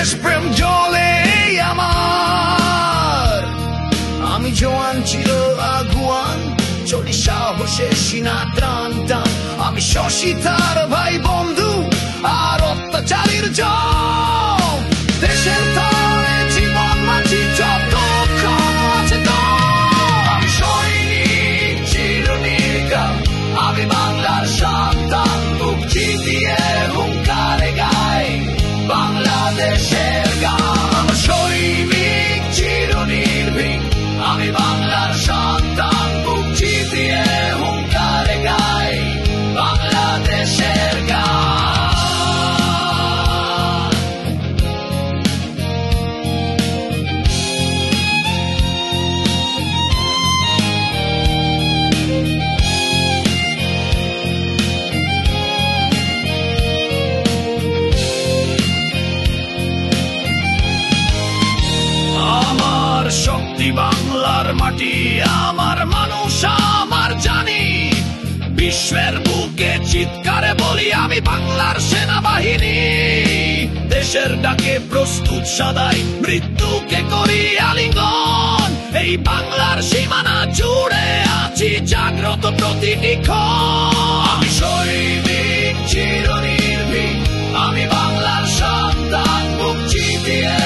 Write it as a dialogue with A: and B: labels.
A: দেশপ্রেম জ্বলে আমার। আমি জোয়ান চির আগুয়ান, চলি সাহসে সিনা টান টান। আমি শশী তার ভাই বন্ধু আর অত্যাচারীর জম। দেশের তরে জীবন মাঝি যতক্ষণ আছে দম। আমি সৈনিক চিরনির্ঘাত, আমি বাংলার সন্তান। বুক চিতিয়ে হুঙ্কারে গাই বাংলাদেশের গান। আমার সৈনিক চিরনির্ভীক, আমি বাংলার সন্তান। বুক চিতিয়ে হুঙ্কারে গাই বাংলাদেশের গান। আমার শক্তি বাংলার মাটি, আমার মানুষ আমার জানি। বিশ্বের বুকে চিৎকারে বলি আমি বাংলার সেনাবাহিনী। দেশের ডাকে প্রস্তুত সদাই, মৃত্যুকে করি আলিঙ্গন। এই বাংলার সীমানা জুড়ে আছি জাগ্রত প্রতিটি ক্ষণ। আমি সৈনিক চিরনির্ভীক, আমি বাংলার সন্তান। বুক চিতিয়ে